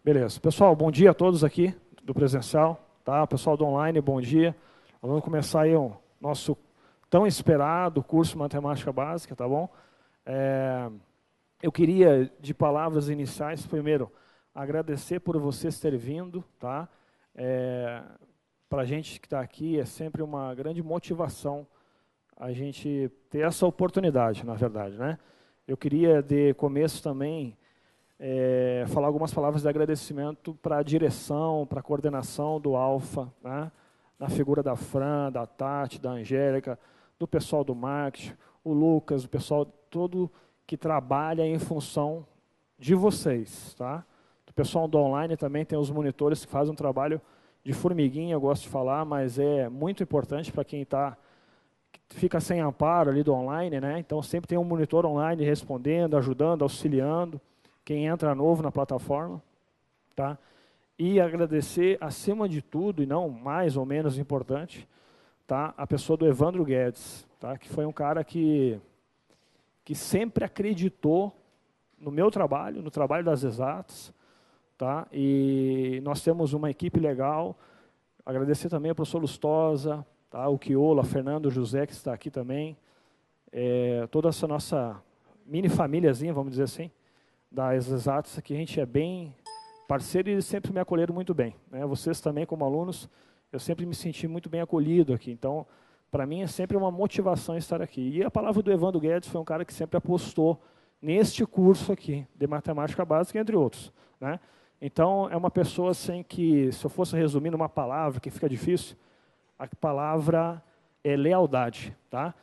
Beleza. Pessoal, bom dia a todos aqui do presencial, tá? Pessoal do online, bom dia. Vamos começar aí o nosso tão esperado curso Matemática Básica, tá bom? Eu queria, de palavras iniciais, primeiro, agradecer por vocês terem vindo, tá? Para a gente que está aqui, é sempre uma grande motivação a gente ter essa oportunidade, na verdade, né? Eu queria, de começo também, falar algumas palavras de agradecimento para a direção, para a coordenação do Alfa, né? Na figura da Fran, da Tati, da Angélica, do pessoal do marketing, o Lucas, o pessoal todo que trabalha em função de vocês, tá? O pessoal do online também tem os monitores que fazem um trabalho de formiguinha, eu gosto de falar, mas é muito importante para quem fica sem amparo ali do online, né? Então sempre tem um monitor online respondendo, ajudando, auxiliando quem entra novo na plataforma, tá? E agradecer, acima de tudo, e não mais ou menos importante, tá? A pessoa do Evandro Guedes, tá? Que foi um cara que sempre acreditou no meu trabalho, no trabalho das exatas, tá? E nós temos uma equipe legal. Agradecer também ao professor Lustosa, tá? O Quiola, Fernando, José, que está aqui também. Toda essa nossa mini famíliazinha, vamos dizer assim, das exatas, que a gente é bem parceiro e eles sempre me acolheram muito bem, né? Vocês também, como alunos, eu sempre me senti muito bem acolhido aqui. Então, para mim, é sempre uma motivação estar aqui. E a palavra do Evandro Guedes foi um cara que sempre apostou neste curso aqui, de matemática básica, entre outros, né? Então, é uma pessoa assim que, se eu fosse resumir numa palavra, que fica difícil, a palavra é lealdade, tá?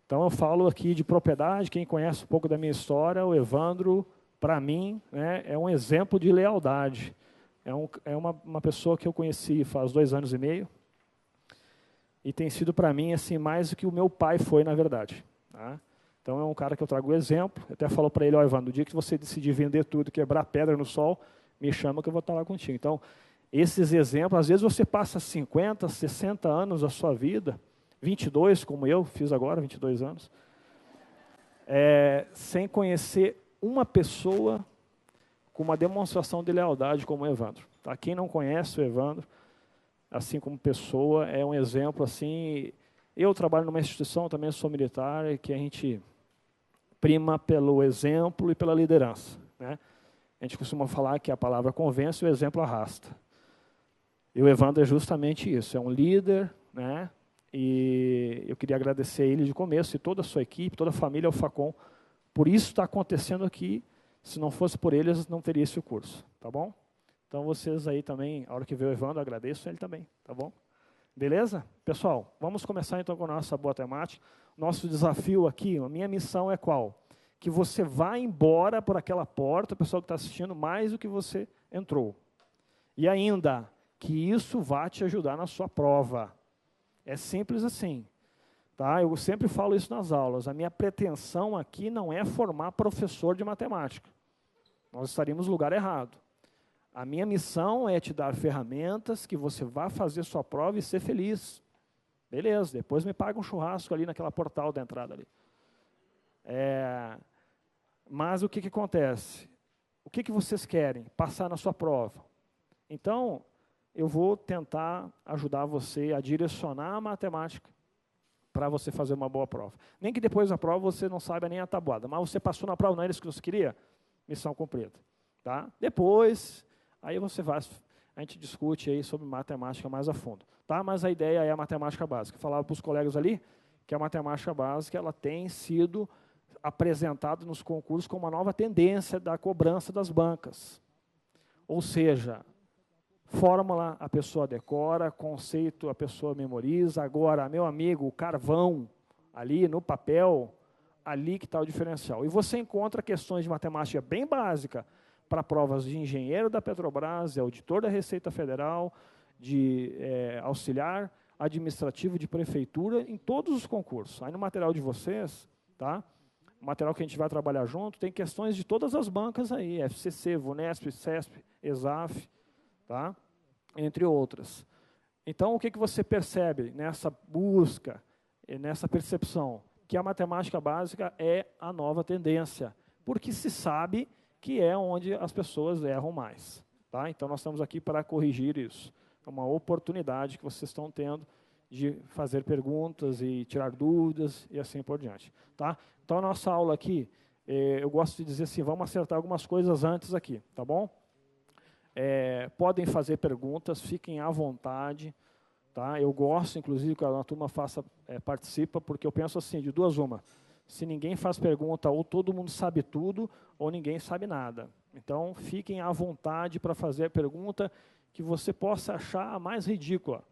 Então, eu falo aqui de propriedade, quem conhece um pouco da minha história, o Evandro, para mim, né, é um exemplo de lealdade. É uma pessoa que eu conheci faz 2 anos e meio, e tem sido para mim assim mais do que o meu pai foi, na verdade, tá? Então é um cara que eu trago exemplo. Eu até falo para ele: ó, Evandro, no dia que você decidir vender tudo, quebrar pedra no sol, me chama que eu vou estar lá contigo. Então, esses exemplos, às vezes você passa 50, 60 anos da sua vida, 22, como eu fiz agora, 22 anos, sem conhecer uma pessoa com uma demonstração de lealdade como o Evandro, tá? Quem não conhece o Evandro, assim como pessoa, é um exemplo assim. Eu trabalho numa instituição, também sou militar, que a gente prima pelo exemplo e pela liderança, né? A gente costuma falar que a palavra convence e o exemplo arrasta. E o Evandro é justamente isso, é um líder, né? E eu queria agradecer a ele de começo, e toda a sua equipe, toda a família Alfacom, por isso está acontecendo aqui. Se não fosse por eles, não teria esse curso, tá bom? Então, vocês aí também, a hora que vê o Evandro, agradeço ele também, tá bom? Beleza? Pessoal, vamos começar então com a nossa boa temática. Nosso desafio aqui, a minha missão é qual? Que você vá embora por aquela porta, o pessoal que está assistindo, mais do que você entrou. E ainda, que isso vá te ajudar na sua prova. É simples assim, tá? Eu sempre falo isso nas aulas. A minha pretensão aqui não é formar professor de matemática. Nós estaríamos no lugar errado. A minha missão é te dar ferramentas que você vá fazer sua prova e ser feliz. Beleza, depois me paga um churrasco ali naquela portal da entrada ali. Mas o que acontece? O que vocês querem? Passar na sua prova. Então, eu vou tentar ajudar você a direcionar a matemática para você fazer uma boa prova. Nem que depois da prova você não saiba nem a tabuada, mas você passou na prova, não era isso que você queria? Missão cumprida, tá? Depois, aí a gente discute aí sobre matemática mais a fundo, tá? Mas a ideia é a matemática básica. Eu falava para os colegas ali que a matemática básica ela tem sido apresentada nos concursos como uma nova tendência da cobrança das bancas. Ou seja, fórmula a pessoa decora, conceito a pessoa memoriza. Agora, meu amigo, o carvão ali no papel, ali que está o diferencial. E você encontra questões de matemática bem básica para provas de engenheiro da Petrobras, de auditor da Receita Federal, de auxiliar administrativo de prefeitura, em todos os concursos. Aí no material de vocês, tá? O material que a gente vai trabalhar junto, tem questões de todas as bancas aí, FCC, VUNESP, CESP, ESAF, tá? Entre outras. Então, o que você percebe nessa busca, nessa percepção? Que a matemática básica é a nova tendência, porque se sabe que é onde as pessoas erram mais, Tá? Então, nós estamos aqui para corrigir isso. É uma oportunidade que vocês estão tendo de fazer perguntas e tirar dúvidas e assim por diante. Tá? Então, a nossa aula aqui, eu gosto de dizer assim, vamos acertar algumas coisas antes aqui, tá bom? Podem fazer perguntas, fiquem à vontade. Tá? Eu gosto, inclusive, que a turma participa, porque eu penso assim, de duas uma. Se ninguém faz pergunta, ou todo mundo sabe tudo, ou ninguém sabe nada. Então, fiquem à vontade para fazer a pergunta que você possa achar a mais ridícula.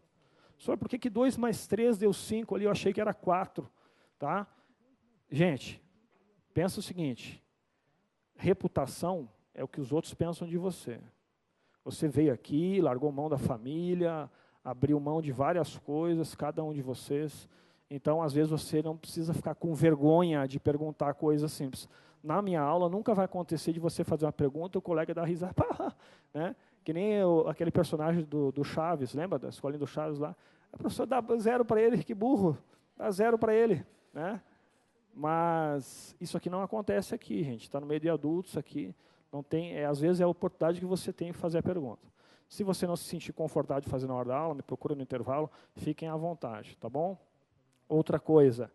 Só por que 2 mais 3 deu 5 ali, eu achei que era 4. Tá? Gente, pensa o seguinte, reputação é o que os outros pensam de você. Você veio aqui, largou mão da família, abriu mão de várias coisas, cada um de vocês. Então, às vezes, você não precisa ficar com vergonha de perguntar coisas simples. Na minha aula, nunca vai acontecer de você fazer uma pergunta e o colega dar risada. Né? Que nem aquele personagem do Chaves, lembra da escolinha do Chaves lá? A professora dá 0 para ele, que burro, dá 0 para ele. Né? Mas isso aqui não acontece aqui, gente. Está no meio de adultos aqui. Não tem, às vezes é a oportunidade que você tem de fazer a pergunta. Se você não se sentir confortável de fazer na hora da aula, me procura no intervalo, fiquem à vontade, tá bom? Outra coisa,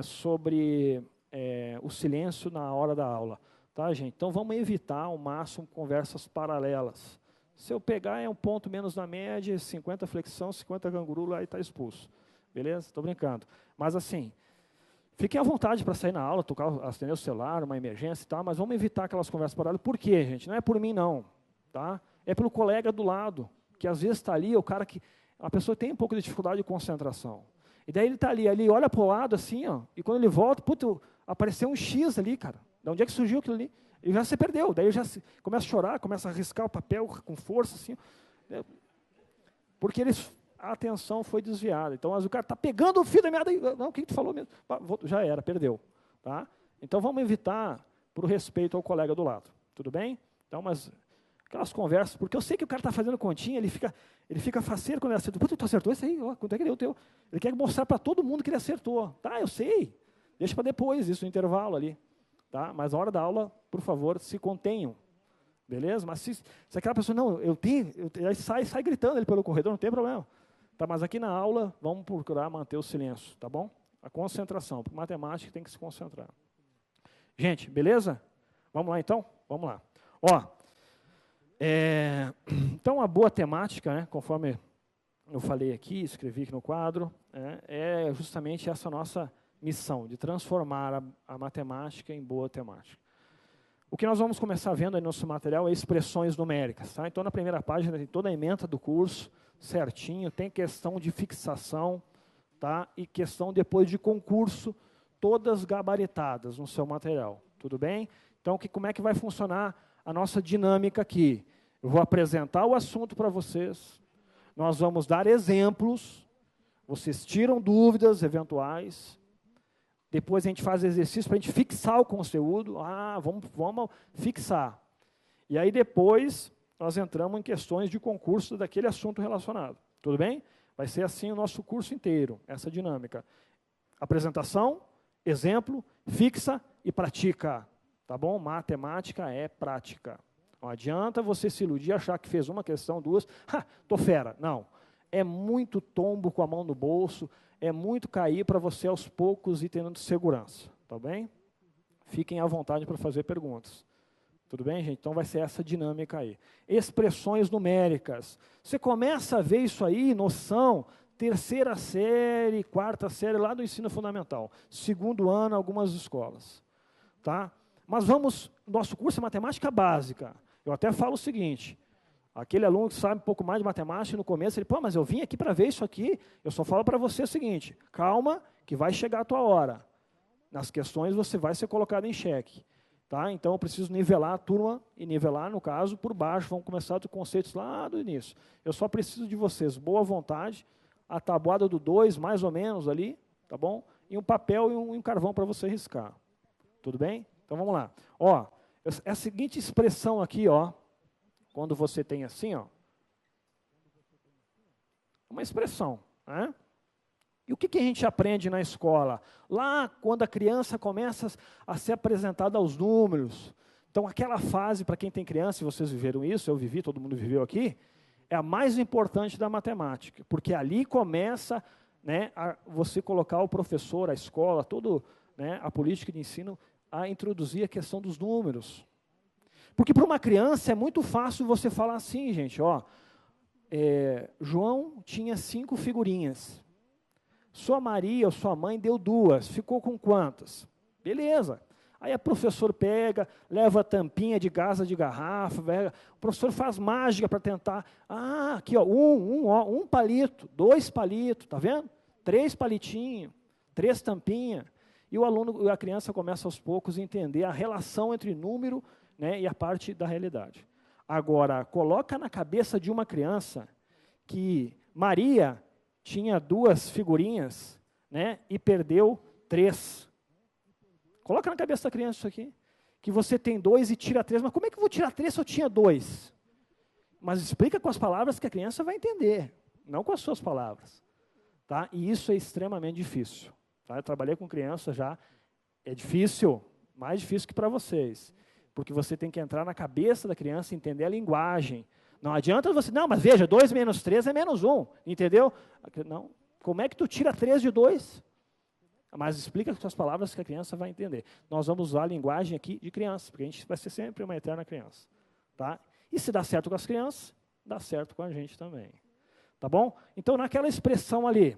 sobre o silêncio na hora da aula. Tá, gente? Então, vamos evitar ao máximo conversas paralelas. Se eu pegar, é um ponto menos na média, 50 flexão, 50 canguru, lá e está expulso. Beleza? Estou brincando. Mas, assim, fiquem à vontade para sair na aula, atender o celular, uma emergência e tal, mas vamos evitar aquelas conversas paralelas. Por quê, gente? Não é por mim, não. Tá? É pelo colega do lado, que às vezes está ali, a pessoa tem um pouco de dificuldade de concentração. E daí ele está ali olha para o lado assim, ó, e quando ele volta, apareceu um X ali, cara. De onde é que surgiu aquilo ali? Ele já se perdeu, daí ele já começa a chorar, começa a riscar o papel com força, assim, né? Porque a atenção foi desviada. Então, o cara está pegando o fio da meada, não, o que tu falou mesmo? Já era, perdeu. Tá? Então, vamos evitar por respeito ao colega do lado. Tudo bem? Então, mas aquelas conversas, porque eu sei que o cara está fazendo continha, ele fica faceiro quando ele acertou. Putz, tu acertou isso aí? Ó, quanto é que deu o teu? Ele quer mostrar para todo mundo que ele acertou. Tá, eu sei. Deixa para depois, isso no intervalo ali. Tá? Mas na hora da aula, por favor, se contenham. Beleza? Mas se aquela pessoa, não, aí sai gritando ele pelo corredor, não tem problema. Tá, mas aqui na aula, vamos procurar manter o silêncio, tá bom? A concentração, porque matemática tem que se concentrar. Gente, beleza? Vamos lá então? Vamos lá. Ó, então, a boa temática, né, conforme eu falei aqui, escrevi aqui no quadro, é justamente essa nossa missão, de transformar a matemática em boa temática. O que nós vamos começar vendo aí no nosso material é expressões numéricas. Tá? Então, na primeira página, tem toda a ementa do curso, certinho, tem questão de fixação, tá? E questão depois de concurso, todas gabaritadas no seu material. Tudo bem? Então, como é que vai funcionar a nossa dinâmica aqui? Eu vou apresentar o assunto para vocês, nós vamos dar exemplos, vocês tiram dúvidas eventuais, depois a gente faz exercício para a gente fixar o conteúdo, vamos fixar. E aí depois nós entramos em questões de concurso daquele assunto relacionado. Tudo bem? Vai ser assim o nosso curso inteiro, essa dinâmica. Apresentação, exemplo, fixa e pratica. Tá bom? Matemática é prática. Não adianta você se iludir, achar que fez uma questão, duas, tô fera. Não. É muito tombo com a mão no bolso, é muito cair para você aos poucos ir tendo segurança. Tá bem? Fiquem à vontade para fazer perguntas. Tudo bem, gente? Então vai ser essa dinâmica aí. Expressões numéricas. Você começa a ver isso aí, noção, terceira série, quarta série, lá do ensino fundamental. Segundo ano, algumas escolas. Tá? Mas nosso curso é matemática básica. Eu até falo o seguinte, aquele aluno que sabe um pouco mais de matemática, no começo, ele, mas eu vim aqui para ver isso aqui, eu só falo para você o seguinte, calma, que vai chegar a tua hora. Nas questões você vai ser colocado em xeque. Tá? Então eu preciso nivelar a turma, e nivelar, no caso, por baixo, vamos começar dos conceitos lá do início. Eu só preciso de vocês, boa vontade, a tabuada do 2, mais ou menos ali, tá bom? E um papel e um carvão para você riscar. Tudo bem? Então vamos lá. Ó, é a seguinte expressão aqui, ó, quando você tem assim, ó, uma expressão, né? E o que a gente aprende na escola? Lá, quando a criança começa a ser apresentada aos números, Então, aquela fase, para quem tem criança, e vocês viveram isso, eu vivi, todo mundo viveu aqui, é a mais importante da matemática, porque ali começa, né, a você colocar o professor, a escola, né, a política de ensino, a introduzir a questão dos números. Porque para uma criança é muito fácil você falar assim, gente, ó, João tinha 5 figurinhas, sua Maria ou sua mãe deu 2, ficou com quantas? Beleza. Aí a professora pega, leva a tampinha de gasa de garrafa, o professor faz mágica para tentar, aqui ó, um palito, 2 palitos, tá vendo? 3 palitinhos, 3 tampinhas. E o aluno, a criança começa aos poucos a entender a relação entre número, né, e a parte da realidade. Agora, coloca na cabeça de uma criança que Maria tinha 2 figurinhas, né, e perdeu 3. Coloca na cabeça da criança isso aqui, que você tem 2 e tira 3, mas como é que eu vou tirar 3 se eu tinha 2? Mas explica com as palavras que a criança vai entender, não com as suas palavras. Tá? E isso é extremamente difícil. Tá? Eu trabalhei com criança já, é difícil, mais difícil que para vocês, porque você tem que entrar na cabeça da criança e entender a linguagem. Não adianta você, não, mas veja, 2 menos 3 é menos 1, entendeu? Não, como é que tu tira 3 de 2? Mas explica com as palavras que a criança vai entender. Nós vamos usar a linguagem aqui de criança, porque a gente vai ser sempre uma eterna criança. Tá? E se dá certo com as crianças, dá certo com a gente também. Tá bom? Então, naquela expressão ali,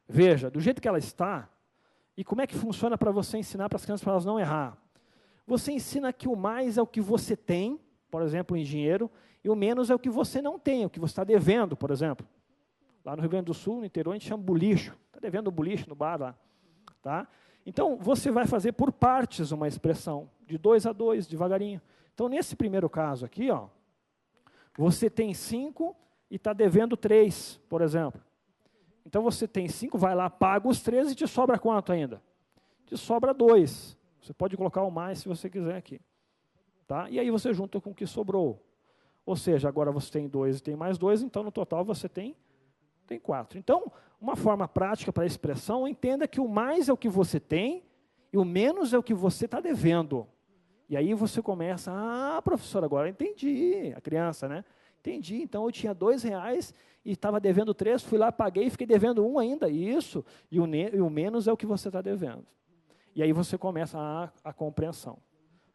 veja, do jeito que ela está, e como é que funciona para você ensinar para as crianças para elas não errar? Você ensina que o mais é o que você tem, por exemplo, em dinheiro, e o menos é o que você não tem, o que você está devendo, por exemplo. Lá no Rio Grande do Sul, no interior, a gente chama bulicho. Está devendo o bulicho no bar lá. Tá? Então, você vai fazer por partes uma expressão, de 2 a 2, devagarinho. Então, nesse primeiro caso aqui, ó, você tem 5 e está devendo 3, por exemplo. Então, você tem 5, vai lá, paga os 3 e te sobra quanto ainda? Te sobra 2. Você pode colocar o mais se você quiser aqui. Tá? E aí você junta com o que sobrou. Ou seja, agora você tem 2 e tem mais 2, então no total você tem 4. Então, uma forma prática para a expressão, entenda que o mais é o que você tem e o menos é o que você está devendo. E aí você começa, professor, agora entendi, a criança, né? Entendi, então eu tinha R$2 e estava devendo 3, fui lá, paguei e fiquei devendo 1 ainda. Isso, e o menos é o que você está devendo. E aí você começa a compreensão.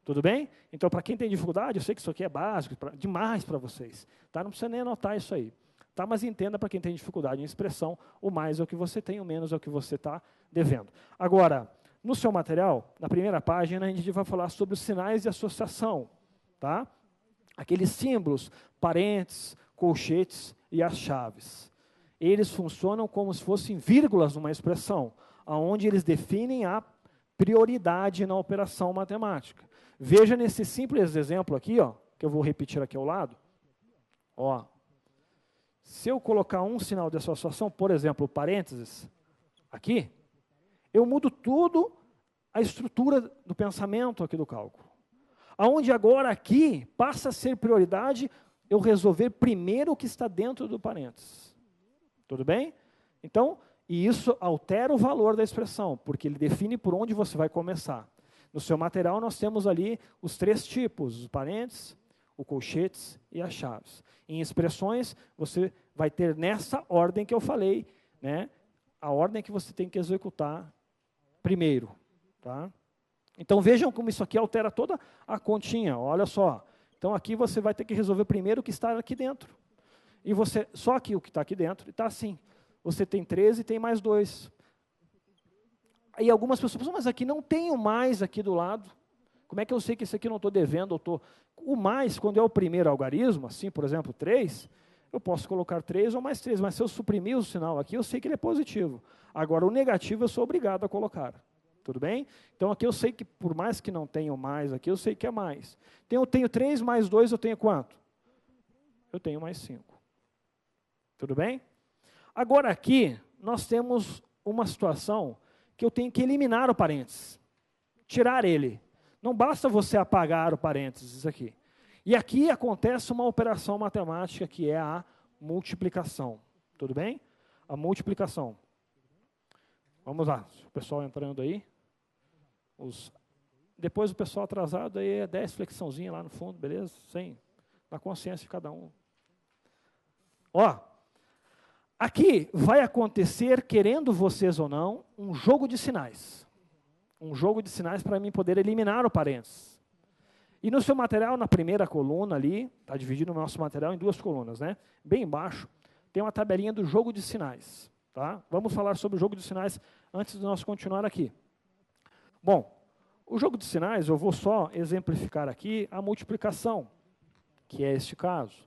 Tudo bem? Então, para quem tem dificuldade, eu sei que isso aqui é básico, demais para vocês. Tá? Não precisa nem anotar isso aí. Tá? Mas entenda, para quem tem dificuldade em expressão, o mais é o que você tem, o menos é o que você está devendo. Agora, no seu material, na primeira página, a gente vai falar sobre os sinais de associação. Tá? Aqueles símbolos, parênteses, colchetes e as chaves. Eles funcionam como se fossem vírgulas numa expressão, onde eles definem a prioridade na operação matemática. Veja nesse simples exemplo aqui, ó, que eu vou repetir aqui ao lado. Ó, se eu colocar um sinal de associação, por exemplo, parênteses, aqui, eu mudo tudo a estrutura do pensamento aqui do cálculo. Aonde agora aqui passa a ser prioridade eu resolver primeiro o que está dentro do parênteses. Tudo bem? Então, e isso altera o valor da expressão, porque ele define por onde você vai começar. No seu material nós temos ali os 3 tipos, os parênteses, o colchetes e as chaves. Em expressões, você vai ter nessa ordem que eu falei, né, a ordem que você tem que executar primeiro. Tá? Então vejam como isso aqui altera toda a continha, olha só. Então aqui você vai ter que resolver primeiro o que está aqui dentro. E você, só que o que está aqui dentro está assim. Você tem 13 e tem mais 2. Aí algumas pessoas pensam, mas aqui não tem o mais aqui do lado. Como é que eu sei que esse aqui eu não estou devendo? O mais, quando é o primeiro algarismo, assim, por exemplo, 3, eu posso colocar 3 ou mais 3, mas se eu suprimir o sinal aqui, eu sei que ele é positivo. Agora, o negativo eu sou obrigado a colocar. Tudo bem? Então, aqui eu sei que, por mais que não tenha o mais aqui, eu sei que é mais. Então, eu tenho 3 mais 2, eu tenho quanto? Eu tenho mais 5. Tudo bem? Agora, aqui, nós temos uma situação que eu tenho que eliminar o parênteses. Tirar ele. Não basta você apagar o parênteses aqui. E aqui acontece uma operação matemática que é a multiplicação. Tudo bem? A multiplicação. Vamos lá, o pessoal entrando aí. Os Depois o pessoal atrasado, aí é 10 flexãozinha lá no fundo, beleza? Sem, na consciência de cada um. Ó, aqui vai acontecer, querendo vocês ou não, um jogo de sinais. Um jogo de sinais para mim poder eliminar o parênteses. E no seu material, na primeira coluna ali, está dividido o nosso material em duas colunas, né? Bem embaixo, tem uma tabelinha do jogo de sinais. Tá? Vamos falar sobre o jogo de sinais antes de nós continuar aqui. Bom, o jogo de sinais, eu vou só exemplificar aqui a multiplicação, que é este caso.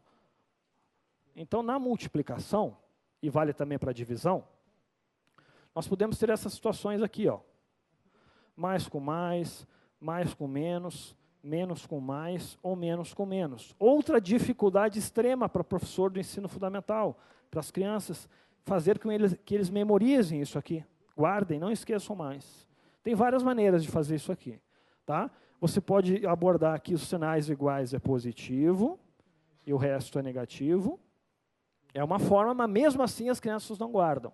Então, na multiplicação, e vale também para a divisão, nós podemos ter essas situações aqui, ó. Mais com mais com menos com mais ou menos com menos. Outra dificuldade extrema para o professor do ensino fundamental, para as crianças, fazer com que eles memorizem isso aqui. Guardem, não esqueçam mais. Tem várias maneiras de fazer isso aqui. Tá? Você pode abordar aqui os sinais iguais é positivo e o resto é negativo. É uma forma, mas mesmo assim as crianças não guardam.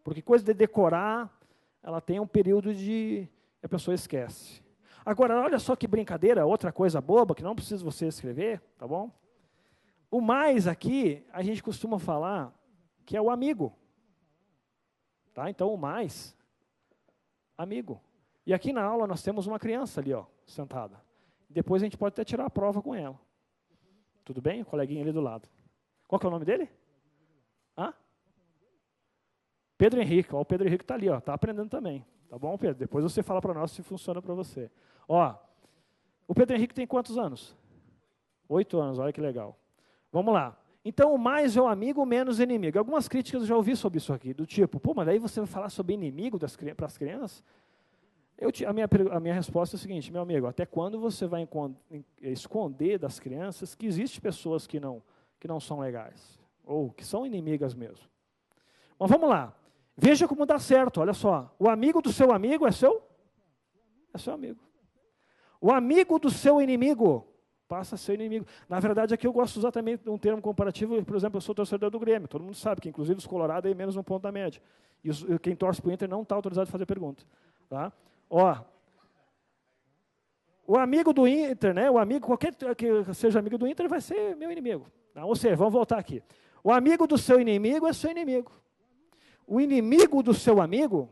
Porque coisa de decorar, ela tem um período de... a pessoa esquece. Agora, olha só que brincadeira, outra coisa boba, que não precisa você escrever, tá bom? O mais aqui, a gente costuma falar que é o amigo. Tá? Então, o mais, amigo. E aqui na aula nós temos uma criança ali, ó, sentada. Depois a gente pode até tirar a prova com ela. Tudo bem? O coleguinha ali do lado. Qual que é o nome dele? Hã? Pedro Henrique. Ó, o Pedro Henrique está ali, ó, está aprendendo também. Tá bom, Pedro? Depois você fala para nós se funciona para você. Ó, o Pedro Henrique tem quantos anos? 8 anos, olha que legal. Vamos lá. Então, o mais é o amigo, menos o inimigo. Algumas críticas eu já ouvi sobre isso aqui, do tipo, pô, mas daí você vai falar sobre inimigo para as crianças? A minha resposta é a seguinte, meu amigo, até quando você vai esconder das crianças que existem pessoas que não são legais, ou que são inimigas mesmo? Mas vamos lá. Veja como dá certo, olha só. O amigo do seu amigo é seu amigo. O amigo do seu inimigo passa a ser inimigo. Na verdade, aqui eu gosto de usar também um termo comparativo, por exemplo, eu sou torcedor do Grêmio, todo mundo sabe que inclusive os colorados é menos um ponto da média. E quem torce para o Inter não está autorizado a fazer pergunta. Tá? Ó, o amigo do Inter, né, o amigo, qualquer que seja amigo do Inter vai ser meu inimigo. Tá? Ou seja, vamos voltar aqui. O amigo do seu inimigo é seu inimigo. O inimigo do seu amigo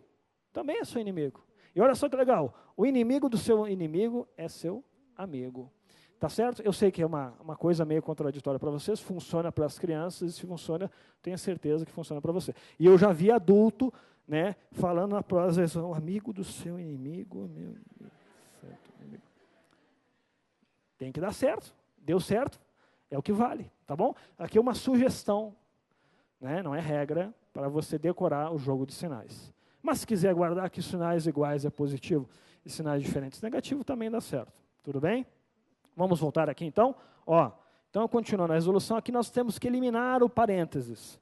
também é seu inimigo. E olha só que legal, o inimigo do seu inimigo é seu amigo. Tá certo? Eu sei que é uma coisa meio contraditória para vocês, funciona para as crianças, e se funciona, tenho certeza que funciona para você. E eu já vi adulto, né, falando na prosa, o amigo do seu inimigo, meu inimigo. Tem que dar certo. Deu certo, é o que vale, tá bom? Aqui é uma sugestão, né, não é regra, para você decorar o jogo de sinais. Mas se quiser guardar que sinais iguais é positivo e sinais diferentes negativo, também dá certo. Tudo bem? Vamos voltar aqui então. Ó, então, continuando a resolução, aqui nós temos que eliminar o parênteses.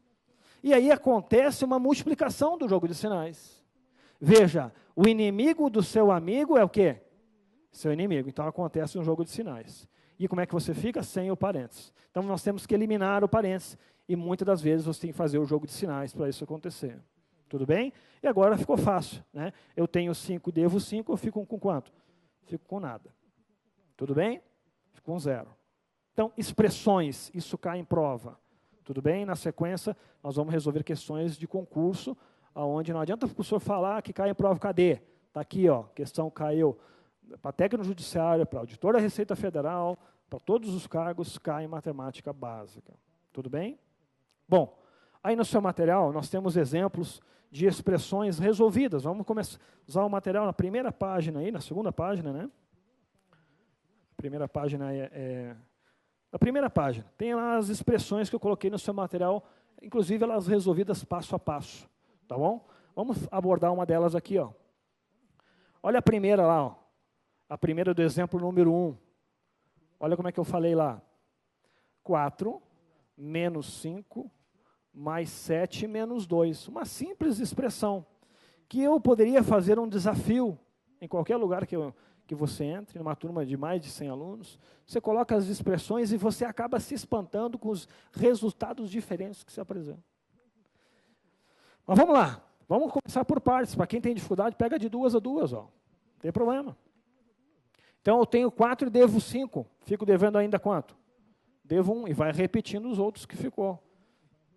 E aí acontece uma multiplicação do jogo de sinais. Veja, o inimigo do seu amigo é o quê? Seu inimigo. Então acontece um jogo de sinais. E como é que você fica? Sem o parênteses. Então nós temos que eliminar o parênteses. E muitas das vezes você tem que fazer o jogo de sinais para isso acontecer. Tudo bem? E agora ficou fácil. Né? Eu tenho 5, devo 5, eu fico com quanto? Fico com nada. Tudo bem? Fico com 0. Então, expressões, isso cai em prova. Tudo bem? Na sequência, nós vamos resolver questões de concurso, onde não adianta o professor falar que cai em prova. Cadê? Está aqui, ó, questão caiu para técnico judiciário, para auditor da Receita Federal, para todos os cargos, cai em matemática básica. Tudo bem? Bom, aí no seu material nós temos exemplos de expressões resolvidas. Vamos começar a usar o material na primeira página, aí, na segunda página, né? A primeira página na primeira página. Tem lá as expressões que eu coloquei no seu material, inclusive elas resolvidas passo a passo. Tá bom? Vamos abordar uma delas aqui, ó. Olha a primeira lá, ó. A primeira do exemplo número 1. Olha como é que eu falei lá. 4 menos 5 mais 7 menos 2. Uma simples expressão que eu poderia fazer um desafio em qualquer lugar que você entre, numa turma de mais de 100 alunos. Você coloca as expressões e você acaba se espantando com os resultados diferentes que se apresentam. Mas vamos lá. Vamos começar por partes. Para quem tem dificuldade, pega de 2 a 2. Ó. Não tem problema. Então, eu tenho 4 e devo 5. Fico devendo ainda quanto? Devo 1 e vai repetindo os outros que ficou.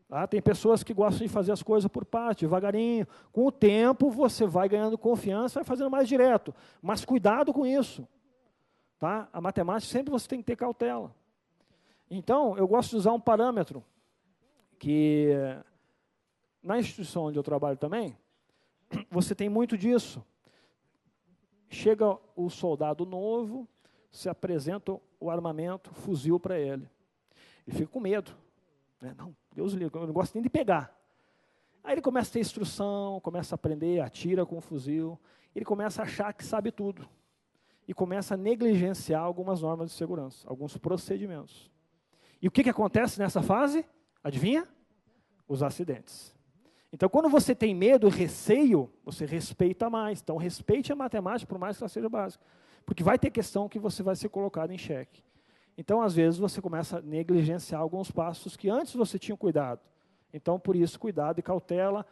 Tá? Tem pessoas que gostam de fazer as coisas por parte, devagarinho. Com o tempo, você vai ganhando confiança, vai fazendo mais direto. Mas cuidado com isso. Tá? A matemática, sempre você tem que ter cautela. Então, eu gosto de usar um parâmetro que, na instituição onde eu trabalho também, você tem muito disso. Chega o soldado novo, se apresenta o armamento, fuzil para ele. Ele fica com medo. Né? Não, Deus livre, eu não gosto nem de pegar. Aí ele começa a ter instrução, começa a aprender, atira com o fuzil, ele começa a achar que sabe tudo. E começa a negligenciar algumas normas de segurança, alguns procedimentos. E o que acontece nessa fase? Adivinha? Os acidentes. Então, quando você tem medo e receio, você respeita mais. Então, respeite a matemática, por mais que ela seja básica. Porque vai ter questão que você vai ser colocado em xeque. Então, às vezes, você começa a negligenciar alguns passos que antes você tinha cuidado. Então, por isso, cuidado e cautela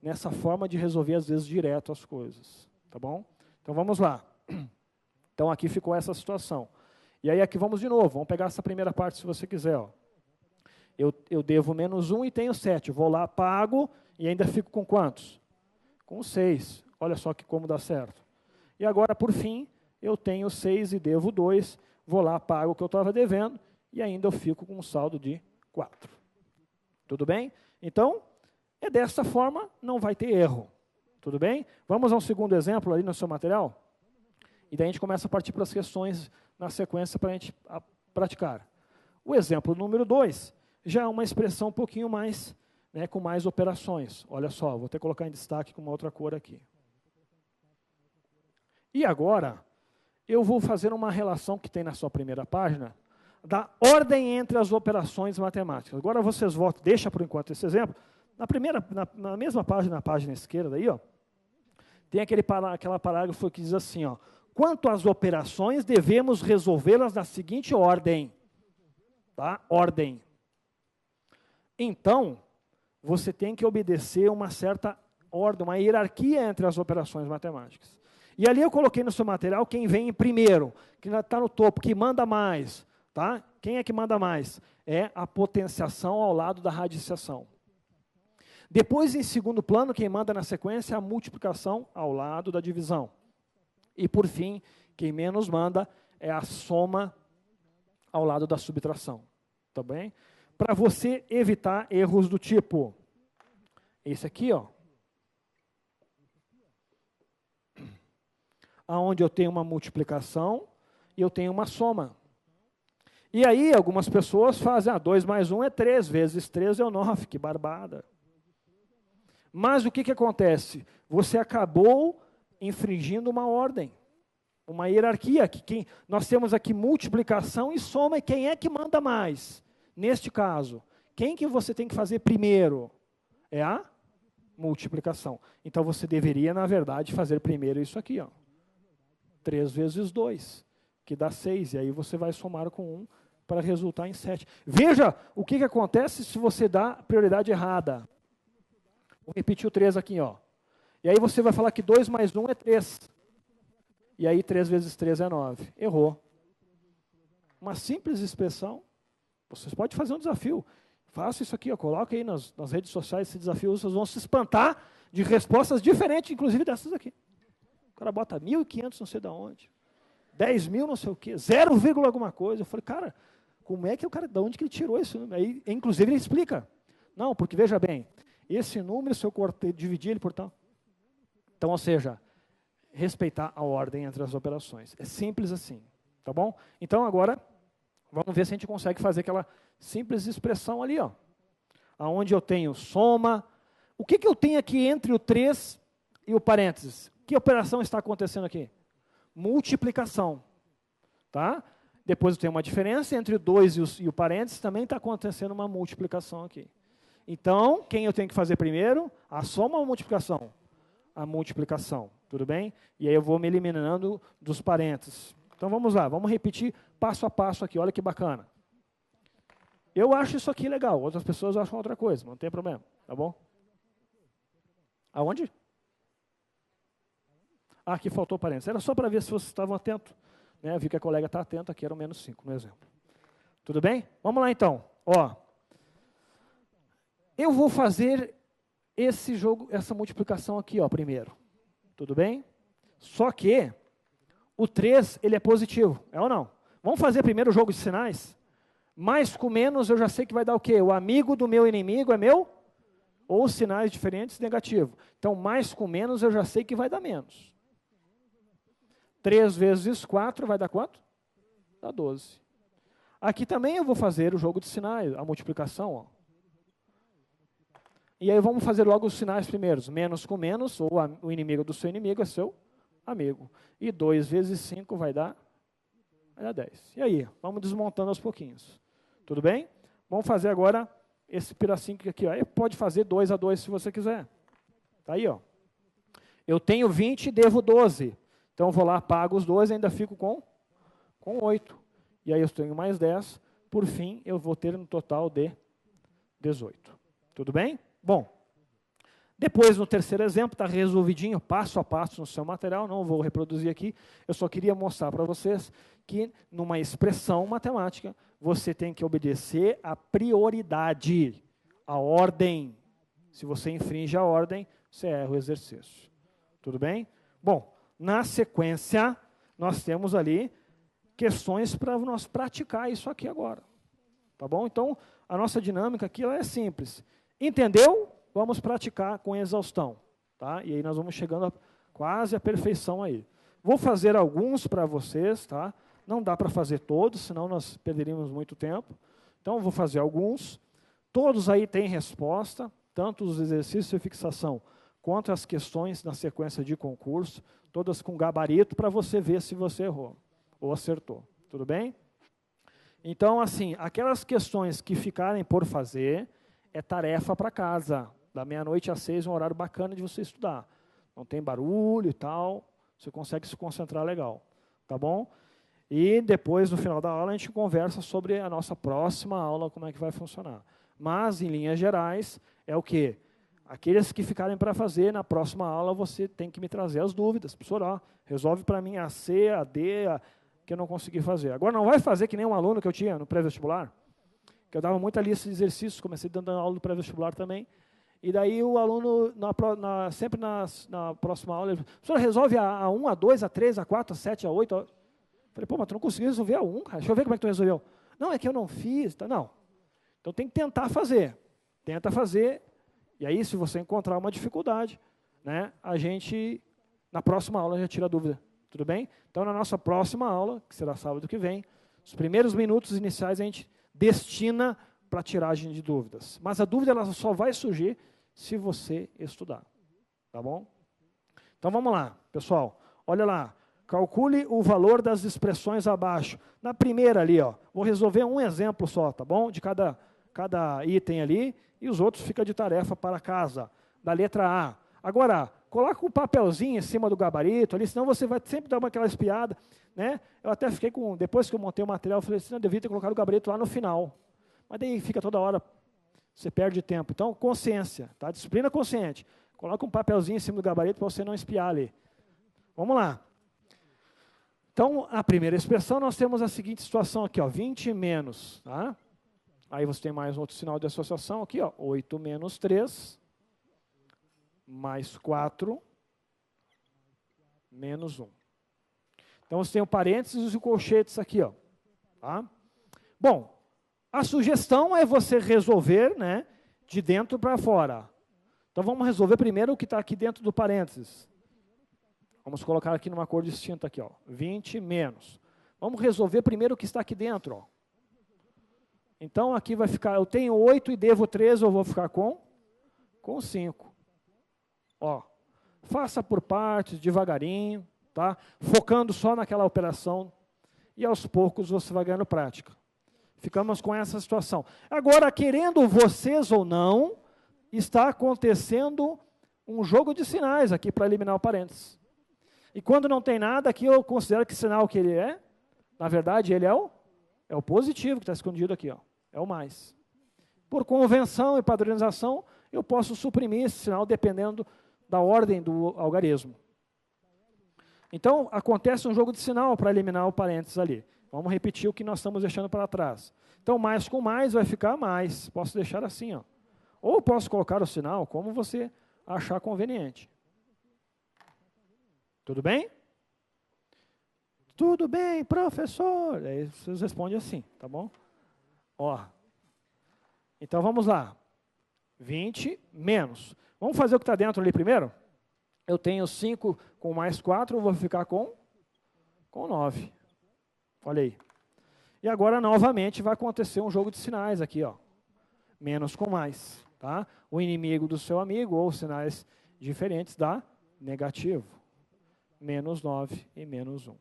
nessa forma de resolver, às vezes, direto as coisas. Tá bom? Então, vamos lá. Então, aqui ficou essa situação. E aí, aqui vamos de novo. Vamos pegar essa primeira parte, se você quiser. Ó. Eu devo menos 1 e tenho 7. Vou lá, pago e ainda fico com quantos? Com 6. Olha só que como dá certo. E agora, por fim, eu tenho 6 e devo 2. Vou lá, pago o que eu estava devendo e ainda eu fico com um saldo de 4. Tudo bem? Então, é dessa forma, não vai ter erro. Tudo bem? Vamos ao segundo exemplo ali no seu material? E daí a gente começa a partir para as questões na sequência para a gente praticar. O exemplo número 2 já é uma expressão um pouquinho mais, né, com mais operações. Olha só, vou até colocar em destaque com uma outra cor aqui. E agora, eu vou fazer uma relação que tem na sua primeira página, da ordem entre as operações matemáticas. Agora vocês voltam, deixa por enquanto esse exemplo. Na mesma página, na página esquerda aí, ó, tem aquela parágrafo que diz assim, ó, quanto às operações, devemos resolvê-las na seguinte ordem. Tá? Ordem. Então, você tem que obedecer uma certa ordem, uma hierarquia entre as operações matemáticas. E ali eu coloquei no seu material quem vem em primeiro, que está no topo, que manda mais. Tá? Quem é que manda mais? É a potenciação ao lado da radiciação. Depois, em segundo plano, quem manda na sequência é a multiplicação ao lado da divisão. E, por fim, quem menos manda é a soma ao lado da subtração. Tá bem? Para você evitar erros do tipo, esse aqui, ó, onde eu tenho uma multiplicação e eu tenho uma soma. E aí, algumas pessoas fazem, 2 mais 1 é 3, vezes 3 é 9, que barbada. Mas o que acontece? Você acabou infringindo uma ordem, uma hierarquia. Nós temos aqui multiplicação e soma, e quem é que manda mais? Neste caso, quem que você tem que fazer primeiro? É a multiplicação. Então, você deveria, na verdade, fazer primeiro isso aqui. Ó. 3 vezes 2, que dá 6. E aí você vai somar com 1 para resultar em 7. Veja o que acontece se você dá prioridade errada. Vou repetir o 3 aqui. Ó. E aí você vai falar que 2 mais 1 é 3. E aí 3 vezes 3 é 9. Errou. Uma simples expressão. Vocês podem fazer um desafio. Faça isso aqui, ó, coloque aí nas redes sociais esse desafio, vocês vão se espantar de respostas diferentes, inclusive dessas aqui. O cara bota 1.500 não sei de onde, 10 mil não sei o quê, 0, alguma coisa. Eu falei, cara, como é que o cara, de onde que ele tirou esse número? Aí, inclusive, ele explica. Não, porque veja bem, esse número, se eu dividir ele por tal. Então, ou seja, respeitar a ordem entre as operações. É simples assim, tá bom? Então, agora, vamos ver se a gente consegue fazer aquela simples expressão ali, ó, onde eu tenho soma. O que eu tenho aqui entre o 3 e o parênteses? Que operação está acontecendo aqui? Multiplicação. Tá? Depois eu tenho uma diferença entre o 2 e o parênteses, também está acontecendo uma multiplicação aqui. Então, quem eu tenho que fazer primeiro? A soma ou a multiplicação? A multiplicação, tudo bem? E aí eu vou me eliminando dos parênteses. Então vamos lá, vamos repetir passo a passo aqui, olha que bacana. Eu acho isso aqui legal, outras pessoas acham outra coisa, não tem problema, tá bom? Aonde? Aqui faltou parênteses. Era só para ver se vocês estavam atentos. né? Vi que a colega está atenta, aqui era o menos 5, no exemplo. Tudo bem? Vamos lá, então. Ó, eu vou fazer esse jogo, essa multiplicação aqui, ó, primeiro. Tudo bem? Só que o 3, ele é positivo, é ou não? Vamos fazer primeiro o jogo de sinais? Mais com menos, eu já sei que vai dar o quê? O amigo do meu inimigo é meu? Ou sinais diferentes, negativo. Então, mais com menos, eu já sei que vai dar menos. 3 vezes 4 vai dar quanto? Dá 12. Aqui também eu vou fazer o jogo de sinais, a multiplicação. Ó. E aí vamos fazer logo os sinais primeiros. Menos com menos, ou o inimigo do seu inimigo é seu amigo. E 2 vezes 5 vai dar 10. E aí? Vamos desmontando aos pouquinhos. Tudo bem? Vamos fazer agora esse pedacinho aqui. Ó. Pode fazer 2 a 2 se você quiser. Está aí. Ó. Eu tenho 20 e devo 12. Então, eu vou lá, pago os 2 e ainda fico com 8. E aí eu tenho mais 10. Por fim, eu vou ter um total de 18. Tudo bem? Bom, depois, no terceiro exemplo, está resolvidinho, passo a passo no seu material, não vou reproduzir aqui, eu só queria mostrar para vocês que, numa expressão matemática, você tem que obedecer a prioridade, a ordem. Se você infringe a ordem, você erra o exercício. Tudo bem? Bom, na sequência, nós temos ali questões para nós praticar isso aqui agora. Tá bom? Então, a nossa dinâmica aqui ela é simples. Entendeu? Vamos praticar com exaustão. Tá? E aí nós vamos chegando quase à perfeição aí. Vou fazer alguns para vocês. Tá? Não dá para fazer todos, senão nós perderíamos muito tempo. Então, vou fazer alguns. Todos aí têm resposta, tanto os exercícios de fixação, quanto as questões na sequência de concurso, todas com gabarito, para você ver se você errou ou acertou. Tudo bem? Então, assim, aquelas questões que ficarem por fazer, é tarefa para casa. Da meia-noite às 6 é um horário bacana de você estudar. Não tem barulho e tal, você consegue se concentrar legal. Tá bom? E depois, no final da aula, a gente conversa sobre a nossa próxima aula, como é que vai funcionar. Mas, em linhas gerais, é o quê? Aqueles que ficarem para fazer, na próxima aula, você tem que me trazer as dúvidas. Professor, ó, resolve para mim a C, a D, que eu não consegui fazer. Agora, não vai fazer que nem um aluno que eu tinha no pré-vestibular, que eu dava muita lista de exercícios, comecei dando aula do pré-vestibular também, e daí o aluno, sempre na próxima aula, ele professor, resolve a 1, a 2, a 3, a 4, a 7, a 8. Eu falei, pô, mas tu não conseguiu resolver a 1, cara. Deixa eu ver como é que tu resolveu. Não, é que eu não fiz. Tá? Não. Então tem que tentar fazer. Tenta fazer, e aí se você encontrar uma dificuldade, né, a gente, na próxima aula, já tira a dúvida. Tudo bem? Então, na nossa próxima aula, que será sábado que vem, os primeiros minutos iniciais a gente destina para tiragem de dúvidas. Mas a dúvida ela só vai surgir se você estudar. Tá bom? Então, vamos lá, pessoal. Olha lá. Calcule o valor das expressões abaixo. Na primeira ali, ó, vou resolver um exemplo só, tá bom? De cada item ali, e os outros ficam de tarefa para casa. Da letra A. Agora, coloca um papelzinho em cima do gabarito ali, senão você vai sempre dar aquela espiada. Né? Eu até fiquei com, depois que eu montei o material, eu falei assim, eu devia ter colocado o gabarito lá no final. Mas daí fica toda hora, você perde tempo. Então, consciência, tá? Disciplina consciente. Coloca um papelzinho em cima do gabarito para você não espiar ali. Vamos lá. Então, a primeira expressão, nós temos a seguinte situação aqui, ó, 20 menos. Tá? Aí você tem mais um outro sinal de associação aqui, ó, 8 menos 3, mais 4, menos 1. Então, você tem o parênteses e o colchetes aqui. Ó, tá? Bom, a sugestão é você resolver, né, de dentro para fora. Então, vamos resolver primeiro o que está aqui dentro do parênteses. Vamos colocar aqui numa cor distinta, aqui, ó, 20 menos. Vamos resolver primeiro o que está aqui dentro. Ó. Então, aqui vai ficar, eu tenho 8 e devo 13, eu vou ficar com 5. Ó, faça por partes, devagarinho, tá? Focando só naquela operação, e aos poucos você vai ganhando prática. Ficamos com essa situação. Agora, querendo vocês ou não, está acontecendo um jogo de sinais aqui para eliminar o parênteses. E quando não tem nada, aqui eu considero que sinal que ele é, na verdade, ele é o positivo que está escondido aqui, ó, é o mais. Por convenção e padronização, eu posso suprimir esse sinal dependendo da ordem do algarismo. Então, acontece um jogo de sinal para eliminar o parênteses ali. Vamos repetir o que nós estamos deixando para trás. Então, mais com mais vai ficar mais. Posso deixar assim, ó. Ou posso colocar o sinal como você achar conveniente. Tudo bem? Tudo bem, professor. Aí vocês respondem assim, tá bom? Ó. Então, vamos lá. 20 menos. Vamos fazer o que está dentro ali primeiro? Eu tenho 5 com mais 4, eu vou ficar com 9. Olha aí. E agora, novamente, vai acontecer um jogo de sinais aqui, ó. Menos com mais, tá? O inimigo do seu amigo, ou sinais diferentes, dá negativo. Menos 9 e menos 1.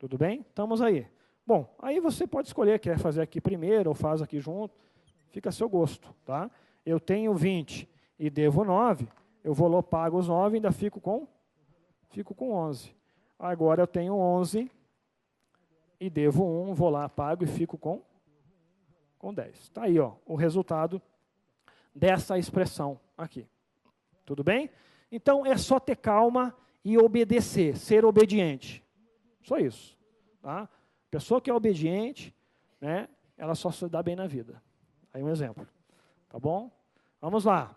Tudo bem? Estamos aí. Bom, aí você pode escolher, quer fazer aqui primeiro, ou faz aqui junto. Fica a seu gosto, tá? Eu tenho 20 e devo 9, eu vou lá, pago os 9 e ainda fico com 11. Agora eu tenho 11 e devo 1, vou lá, pago e fico com 10. Está aí, ó, o resultado dessa expressão aqui. Tudo bem? Então, é só ter calma e obedecer, ser obediente. Só isso. Tá? Pessoa que é obediente, né, ela só se dá bem na vida. Aí um exemplo. Tá bom? Vamos lá.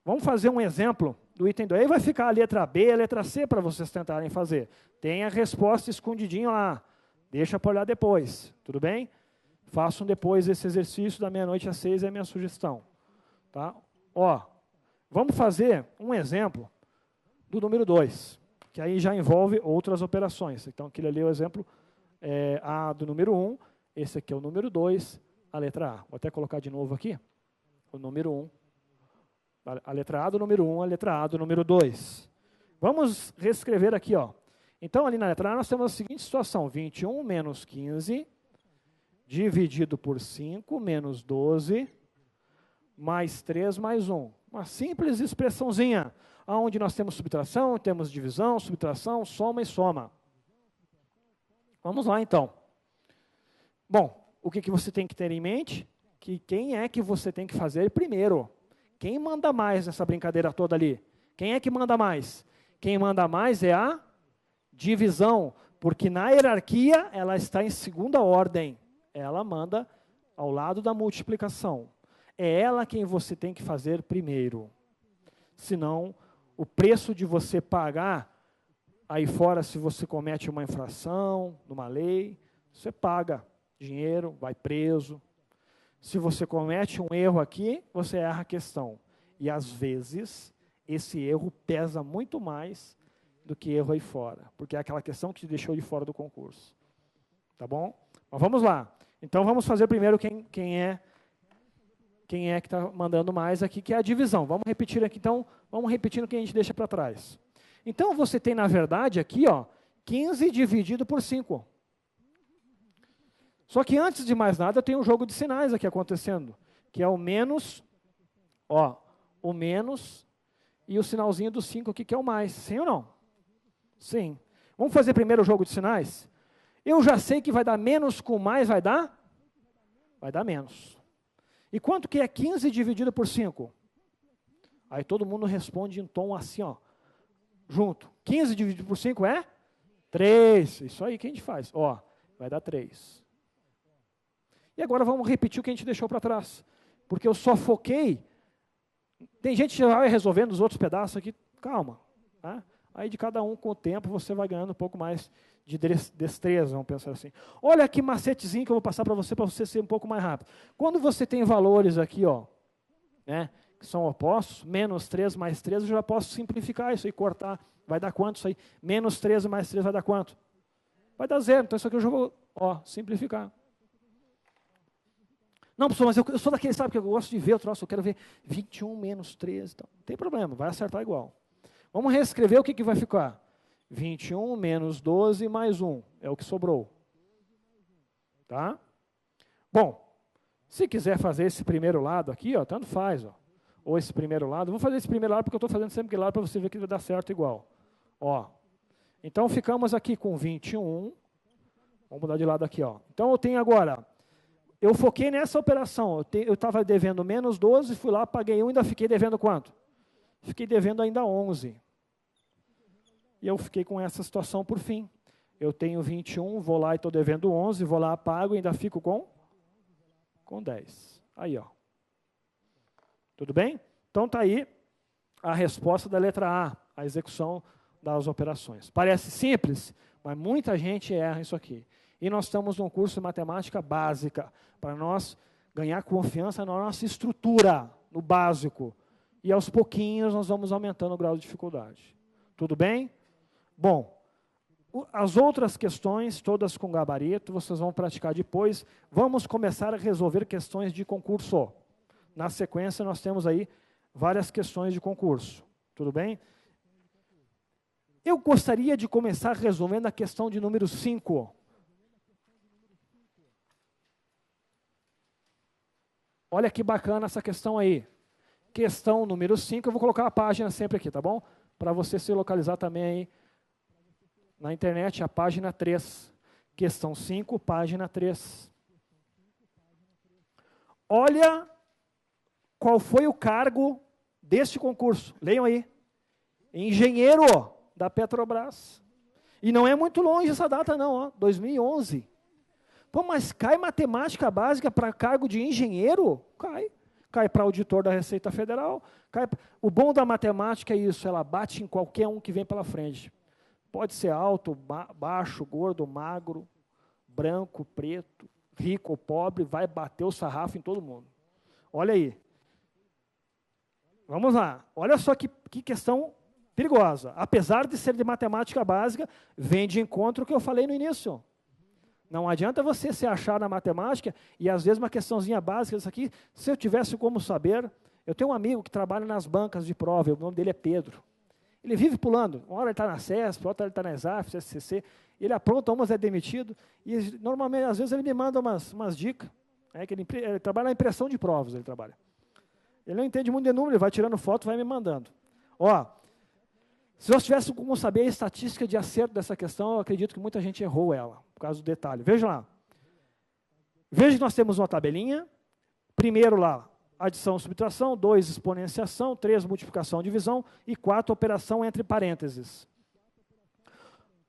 Vamos fazer um exemplo do item 2. Aí vai ficar a letra B e a letra C para vocês tentarem fazer. Tem a resposta escondidinha lá. Deixa para olhar depois. Tudo bem? Façam depois esse exercício da meia-noite às 6, é a minha sugestão. Tá? Ó, vamos fazer um exemplo do número 2, que aí já envolve outras operações. Então, aquele ali é o exemplo A do número 1, esse aqui é o número 2, a letra A. Vou até colocar de novo aqui, o número 1, a letra A do número 1, a letra A do número 2. Vamos reescrever aqui, ó. Então, ali na letra A, nós temos a seguinte situação, 21 menos 15, dividido por 5, menos 12, mais 3, mais 1. Uma simples expressãozinha, onde nós temos subtração, temos divisão, subtração, soma e soma. Vamos lá, então. Bom, o que você tem que ter em mente? Que quem é que você tem que fazer primeiro? Quem manda mais nessa brincadeira toda ali? Quem é que manda mais? Quem manda mais é a divisão, porque na hierarquia ela está em segunda ordem. Ela manda ao lado da multiplicação. É ela quem você tem que fazer primeiro. Senão, o preço de você pagar aí fora, se você comete uma infração, numa lei, você paga dinheiro, vai preso. Se você comete um erro aqui, você erra a questão. E, às vezes, esse erro pesa muito mais do que erro aí fora, porque é aquela questão que te deixou de fora do concurso. Tá bom? Mas vamos lá. Então, vamos fazer primeiro quem é que está mandando mais aqui, que é a divisão. Vamos repetir aqui, então, vamos repetindo o que a gente deixa para trás. Então, você tem, na verdade, aqui, ó, 15 dividido por 5. Só que, antes de mais nada, tem um jogo de sinais aqui acontecendo, que é o menos, ó, o menos e o sinalzinho do 5 aqui, que é o mais. Sim ou não? Sim. Vamos fazer primeiro o jogo de sinais? Eu já sei que vai dar menos com mais, vai dar? Vai dar menos. E quanto que é 15 dividido por 5? Aí todo mundo responde em tom assim, ó, junto. 15 dividido por 5 é? 3. Isso aí que a gente faz. Ó, vai dar 3. E agora vamos repetir o que a gente deixou para trás. Porque eu só foquei. Tem gente que já vai resolvendo os outros pedaços aqui. Calma. Tá? Aí de cada um, com o tempo, você vai ganhando um pouco mais de destreza, vamos pensar assim. Olha que macetezinho que eu vou passar para você ser um pouco mais rápido. Quando você tem valores aqui, ó, né, que são opostos, menos 3 mais 3, eu já posso simplificar isso e cortar. Vai dar quanto isso aí? Menos 13 mais 3 vai dar quanto? Vai dar 0. Então isso aqui eu já vou, ó, simplificar. Não, professor, mas eu sou daquele, sabe, que eu gosto de ver o troço, eu quero ver 21 menos 13. Então, não tem problema, vai acertar igual. Vamos reescrever o que vai ficar. 21 menos 12 mais 1. É o que sobrou. Tá? Bom, se quiser fazer esse primeiro lado aqui, ó, tanto faz. Ó. Ou esse primeiro lado. Vou fazer esse primeiro lado porque eu estou fazendo sempre aquele lado para você ver que vai dar certo igual. Ó. Então, ficamos aqui com 21. Vamos mudar de lado aqui. Ó. Então, eu tenho agora... Eu foquei nessa operação. Eu estava devendo menos 12, fui lá, paguei 1 e ainda fiquei devendo quanto? Fiquei devendo ainda 11. e eu fiquei com essa situação por fim. Eu tenho 21, vou lá e estou devendo 11, vou lá, pago e ainda fico com 10. Aí, ó. Tudo bem? Então, está aí a resposta da letra A, a execução das operações. Parece simples, mas muita gente erra isso aqui. E nós estamos num curso de matemática básica, para nós ganhar confiança na nossa estrutura, no básico. E aos pouquinhos nós vamos aumentando o grau de dificuldade. Tudo bem? Bom, as outras questões, todas com gabarito, vocês vão praticar depois. Vamos começar a resolver questões de concurso. Na sequência, nós temos aí várias questões de concurso. Tudo bem? Eu gostaria de começar resolvendo a questão de número 5. Olha que bacana essa questão aí. Questão número 5, eu vou colocar a página sempre aqui, tá bom? Para você se localizar também aí na internet, a página 3. Questão 5, página 3. Olha qual foi o cargo deste concurso. Leiam aí. Engenheiro da Petrobras. E não é muito longe essa data não, ó, 2011. Pô, mas cai matemática básica para cargo de engenheiro? Cai. Cai para auditor da Receita Federal. Cai. O bom da matemática é isso, ela bate em qualquer um que vem pela frente. Pode ser alto, baixo, gordo, magro, branco, preto, rico ou pobre, vai bater o sarrafo em todo mundo. Olha aí. Vamos lá. Olha só que questão perigosa. Apesar de ser de matemática básica, vem de encontro o que eu falei no início. Não adianta você se achar na matemática e, às vezes, uma questãozinha básica, isso aqui, se eu tivesse como saber... Eu tenho um amigo que trabalha nas bancas de prova, o nome dele é Pedro. Ele vive pulando. Uma hora ele está na CESP, outra ele está na ESAF, CSCC. Ele apronta umas, é demitido. E, normalmente, às vezes, ele me manda umas dicas. Que ele trabalha na impressão de provas, ele trabalha. Ele não entende muito de número, ele vai tirando foto e vai me mandando. Ó, se nós tivéssemos como saber a estatística de acerto dessa questão, eu acredito que muita gente errou ela, por causa do detalhe. Veja lá. Veja que nós temos uma tabelinha. Primeiro lá, adição, subtração. 2, exponenciação. 3, multiplicação, divisão. E 4, operação entre parênteses.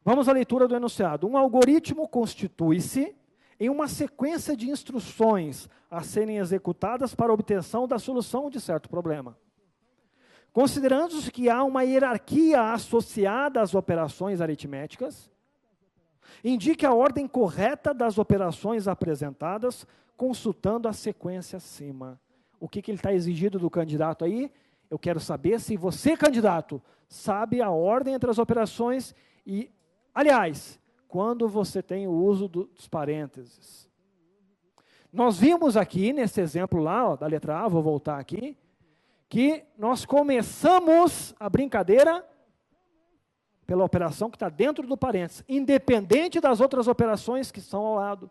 Vamos à leitura do enunciado. Um algoritmo constitui-se em uma sequência de instruções a serem executadas para a obtenção da solução de certo problema. Considerando-se que há uma hierarquia associada às operações aritméticas, indique a ordem correta das operações apresentadas, consultando a sequência acima. O que ele está exigindo do candidato aí? Eu quero saber se você, candidato, sabe a ordem entre as operações e, aliás, quando você tem o uso dos parênteses. Nós vimos aqui, nesse exemplo lá, ó, da letra A, vou voltar aqui, que nós começamos a brincadeira pela operação que está dentro do parênteses, independente das outras operações que estão ao lado.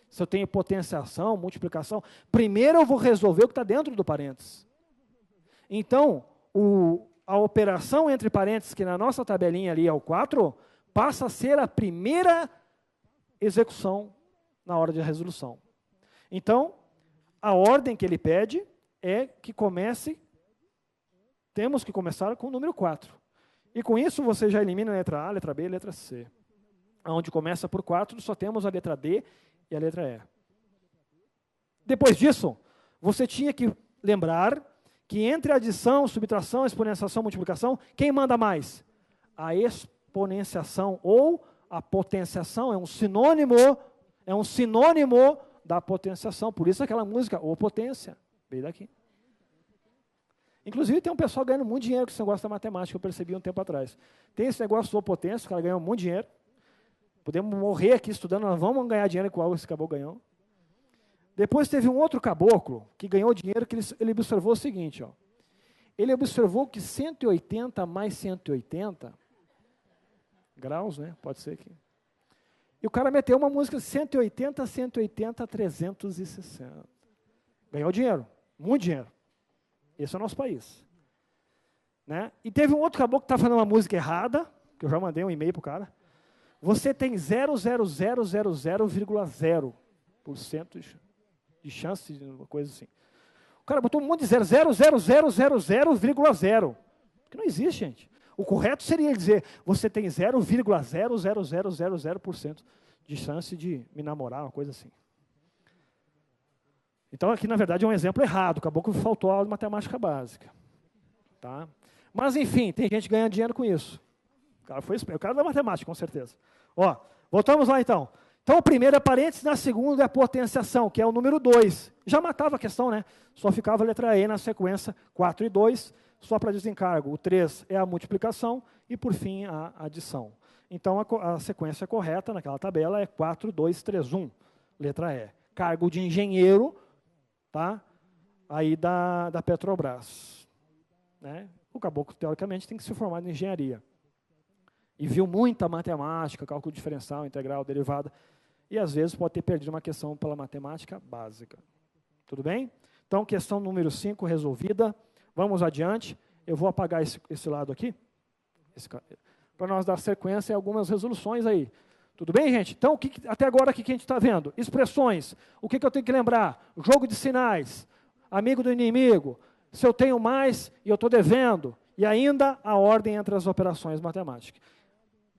Se eu tenho potenciação, multiplicação, primeiro eu vou resolver o que está dentro do parênteses. Então, a operação entre parênteses, que na nossa tabelinha ali é o 4, passa a ser a primeira execução na hora de resolução. Então, a ordem que ele pede é que temos que começar com o número 4. E com isso você já elimina a letra A, a letra B e a letra C. Onde começa por 4, só temos a letra D e a letra E. Depois disso, você tinha que lembrar que entre adição, subtração, exponenciação, multiplicação, quem manda mais? A exponenciação ou a potenciação é um sinônimo da potenciação. Por isso aquela música, ou potência, veio daqui. Inclusive tem um pessoal ganhando muito dinheiro com esse negócio da matemática, eu percebi um tempo atrás. Tem esse negócio do potência, o cara ganhou muito dinheiro. Podemos morrer aqui estudando, nós vamos ganhar dinheiro igual esse caboclo ganhou. Depois teve um outro caboclo que ganhou dinheiro, que ele observou o seguinte, ó. Ele observou que 180 mais 180 graus, né? Pode ser que. E o cara meteu uma música 180, 180, 360. Ganhou dinheiro, muito dinheiro. Esse é o nosso país. Né? E teve um outro caboclo que estava falando uma música errada, que eu já mandei um e-mail para o cara. Você tem 0,000,0% de chance de uma coisa assim. O cara botou um monte de 0,000,0,0,0, que não existe, gente. O correto seria dizer, você tem 0,00000% de chance de me namorar, uma coisa assim. Então, aqui, na verdade, é um exemplo errado. Acabou que faltou a aula de matemática básica. Tá? Mas, enfim, tem gente ganhando dinheiro com isso. O cara foi o cara da matemática, com certeza. Ó, voltamos lá, então. Então, o primeiro é parênteses, na segunda é a potenciação, que é o número 2. Já matava a questão, né? Só ficava a letra E na sequência 4 e 2, só para desencargo. O 3 é a multiplicação e, por fim, a adição. Então, a sequência correta naquela tabela é 4, 2, 3, 1, letra E. Cargo de engenheiro, tá? Aí da Petrobras. Né? O caboclo, teoricamente, tem que se formar em engenharia. E viu muita matemática, cálculo diferencial, integral, derivada, e às vezes pode ter perdido uma questão pela matemática básica. Tudo bem? Então, questão número 5 resolvida. Vamos adiante. Eu vou apagar esse lado aqui, para nós dar sequência a algumas resoluções aí. Tudo bem, gente? Então, até agora, o que a gente está vendo? Expressões. O que eu tenho que lembrar? Jogo de sinais. Amigo do inimigo. Se eu tenho mais e eu estou devendo. E ainda a ordem entre as operações matemáticas.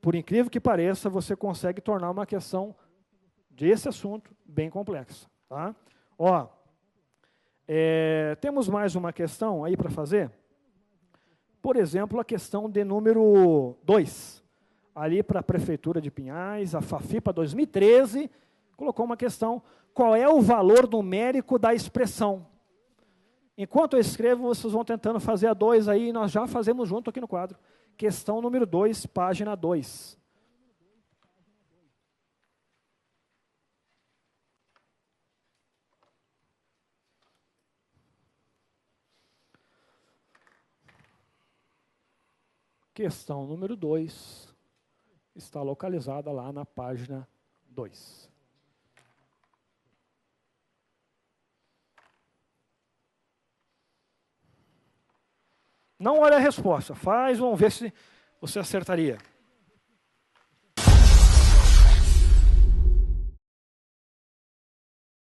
Por incrível que pareça, você consegue tornar uma questão desse assunto bem complexa. Tá? Ó, temos mais uma questão aí para fazer. Por exemplo, a questão de número 2. Ali para a Prefeitura de Pinhais, a FAFIPA 2013, colocou uma questão, qual é o valor numérico da expressão? Enquanto eu escrevo, vocês vão tentando fazer a 2 aí, e nós já fazemos junto aqui no quadro. Questão número 2, página 2. Questão número 2 está localizada lá na página 2. Não olha a resposta, vamos ver se você acertaria.